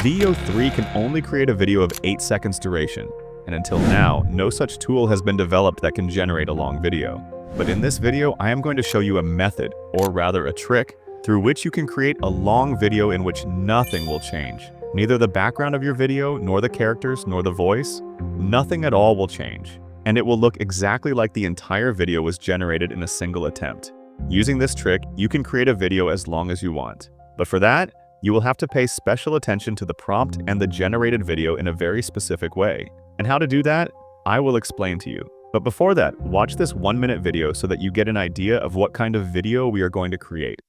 VEO 3 can only create a video of 8 seconds duration, and until now, no such tool has been developed that can generate a long video. But in this video, I am going to show you a method, or rather a trick, through which you can create a long video in which nothing will change. Neither the background of your video, nor the characters, nor the voice, nothing at all will change. And it will look exactly like the entire video was generated in a single attempt. Using this trick, you can create a video as long as you want. But for that, you will have to pay special attention to the prompt and the generated video in a very specific way. And how to do that, I will explain to you. But before that, watch this 1-minute video so that you get an idea of what kind of video we are going to create.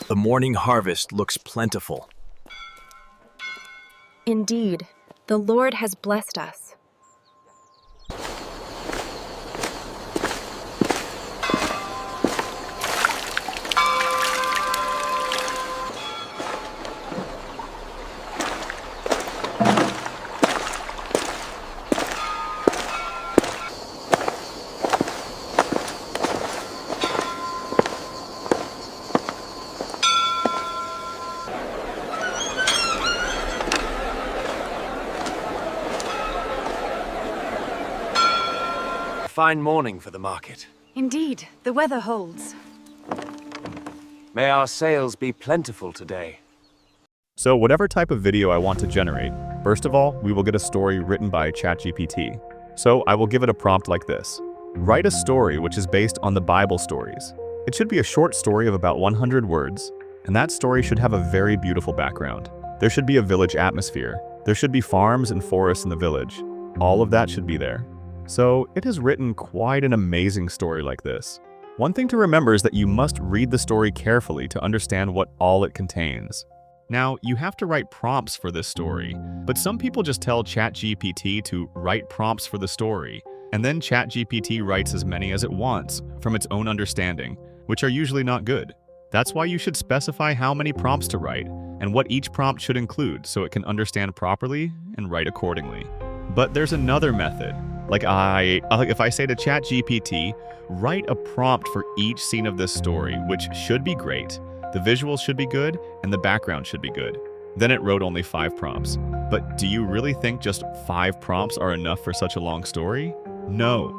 The morning harvest looks plentiful. Indeed, the Lord has blessed us. Fine morning for the market. Indeed, the weather holds. May our sales be plentiful today. So whatever type of video I want to generate, first of all, we will get a story written by ChatGPT. So I will give it a prompt like this. Write a story which is based on the Bible stories. It should be a short story of about 100 words, and that story should have a very beautiful background. There should be a village atmosphere. There should be farms and forests in the village. All of that should be there. So it has written quite an amazing story like this. One thing to remember is that you must read the story carefully to understand what all it contains. Now, you have to write prompts for this story, but some people just tell ChatGPT to write prompts for the story, and then ChatGPT writes as many as it wants from its own understanding, which are usually not good. That's why you should specify how many prompts to write and what each prompt should include so it can understand properly and write accordingly. But there's another method. Like if I say to ChatGPT, write a prompt for each scene of this story, which should be great, the visuals should be good, and the background should be good. Then it wrote only 5 prompts. But do you really think just 5 prompts are enough for such a long story? No.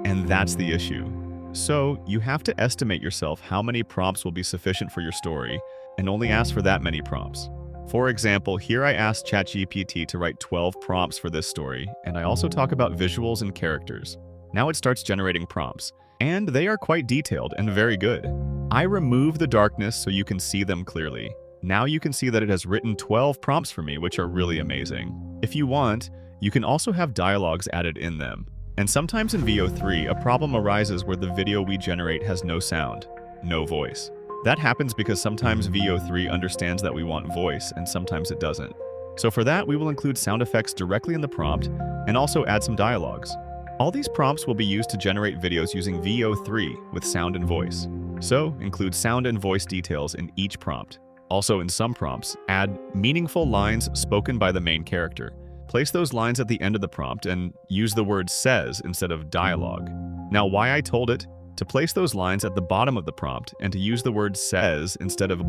And that's the issue. So you have to estimate yourself how many prompts will be sufficient for your story, and only ask for that many prompts. For example, here I asked ChatGPT to write 12 prompts for this story, and I also talk about visuals and characters. Now it starts generating prompts, and they are quite detailed and very good. I remove the darkness so you can see them clearly. Now you can see that it has written 12 prompts for me, which are really amazing. If you want, you can also have dialogues added in them. And sometimes in VEO 3, a problem arises where the video we generate has no sound, no voice. That happens because sometimes VEO 3 understands that we want voice, and sometimes it doesn't. So for that, we will include sound effects directly in the prompt, and also add some dialogues. All these prompts will be used to generate videos using VEO 3 with sound and voice. So include sound and voice details in each prompt. Also in some prompts, add meaningful lines spoken by the main character. Place those lines at the end of the prompt and use the word says instead of dialogue. Now why I told it to place those lines at the bottom of the prompt and to use the word says instead of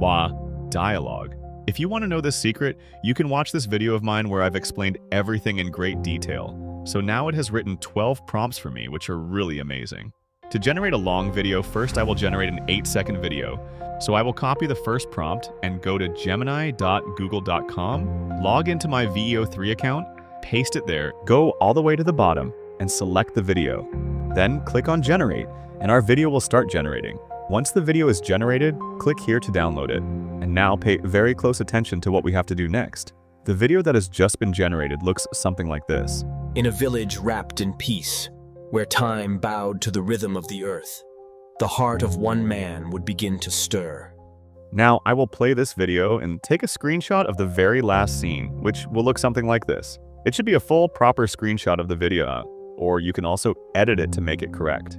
dialogue. If you want to know this secret, you can watch this video of mine where I've explained everything in great detail. So now it has written 12 prompts for me, which are really amazing. To generate a long video, first I will generate an 8-second video. So I will copy the first prompt and go to gemini.google.com, log into my VEO 3 account, paste it there, go all the way to the bottom, and select the video. Then click on Generate, and our video will start generating. Once the video is generated, click here to download it. And now pay very close attention to what we have to do next. The video that has just been generated looks something like this. In a village wrapped in peace, where time bowed to the rhythm of the earth, the heart of one man would begin to stir. Now I will play this video and take a screenshot of the very last scene, which will look something like this. It should be a full, proper screenshot of the video, or you can also edit it to make it correct.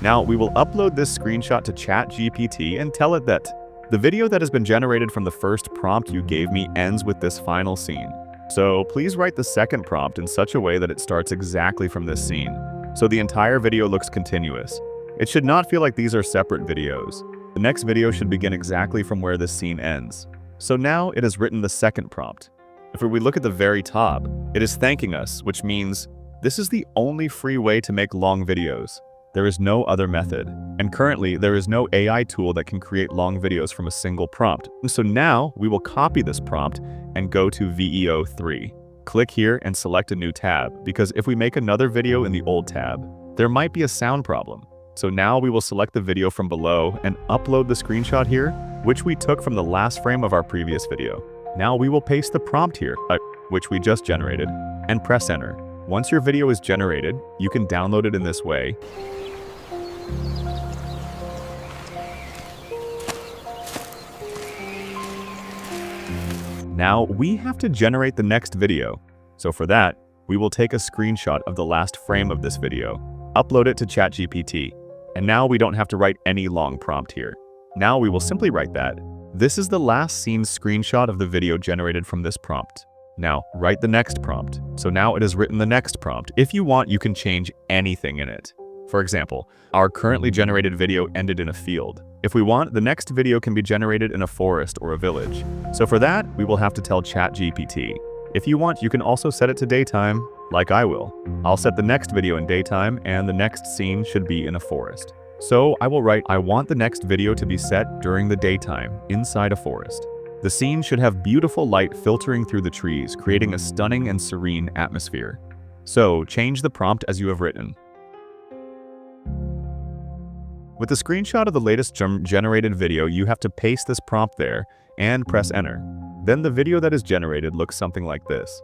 Now we will upload this screenshot to ChatGPT and tell it that the video that has been generated from the first prompt you gave me ends with this final scene. So please write the second prompt in such a way that it starts exactly from this scene, so the entire video looks continuous. It should not feel like these are separate videos. The next video should begin exactly from where this scene ends. So now it has written the second prompt. If we look at the very top, it is thanking us, which means this is the only free way to make long videos. There is no other method, and currently there is no AI tool that can create long videos from a single prompt. So now we will copy this prompt and go to VEO 3. Click here and select a new tab, because if we make another video in the old tab, there might be a sound problem. So now we will select the video from below and upload the screenshot here, which we took from the last frame of our previous video. Now we will paste the prompt here, which we just generated, and press enter. Once your video is generated, you can download it in this way. Now we have to generate the next video. So for that, we will take a screenshot of the last frame of this video, upload it to ChatGPT, and now we don't have to write any long prompt here. Now we will simply write that. This is the last scene screenshot of the video generated from this prompt. Now, write the next prompt. So now it has written the next prompt. If you want, you can change anything in it. For example, our currently generated video ended in a field. If we want, the next video can be generated in a forest or a village. So for that, we will have to tell ChatGPT. If you want, you can also set it to daytime, like I will. I'll set the next video in daytime, and the next scene should be in a forest. So I will write, I want the next video to be set during the daytime, inside a forest. The scene should have beautiful light filtering through the trees, creating a stunning and serene atmosphere. So change the prompt as you have written. With the screenshot of the latest generated video, you have to paste this prompt there and press enter. Then the video that is generated looks something like this.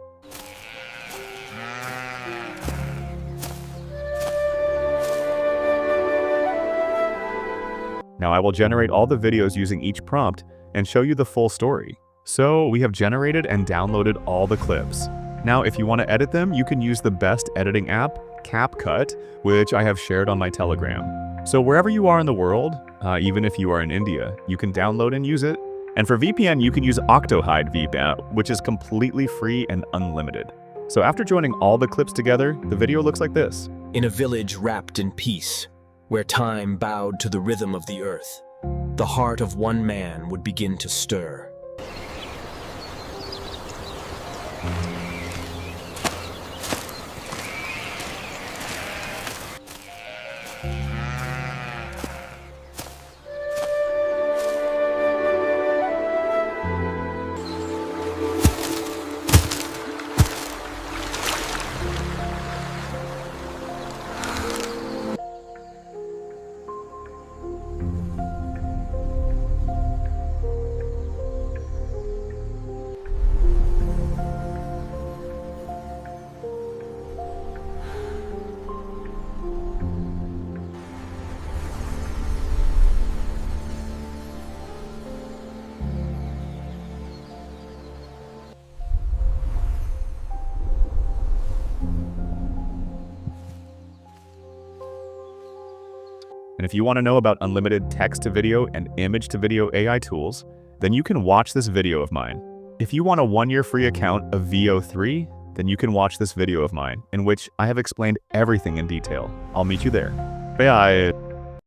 Now I will generate all the videos using each prompt and show you the full story. So we have generated and downloaded all the clips. Now if you want to edit them, you can use the best editing app, CapCut, which I have shared on my Telegram. So wherever you are in the world, even if you are in India, you can download and use it. And for VPN, you can use Octohide VPN, which is completely free and unlimited. So after joining all the clips together, the video looks like this. In a village wrapped in peace, where time bowed to the rhythm of the earth, the heart of one man would begin to stir. And if you want to know about unlimited text-to-video and image-to-video AI tools, then you can watch this video of mine. If you want a 1-year free account of VEO 3, then you can watch this video of mine, in which I have explained everything in detail. I'll meet you there. Bye.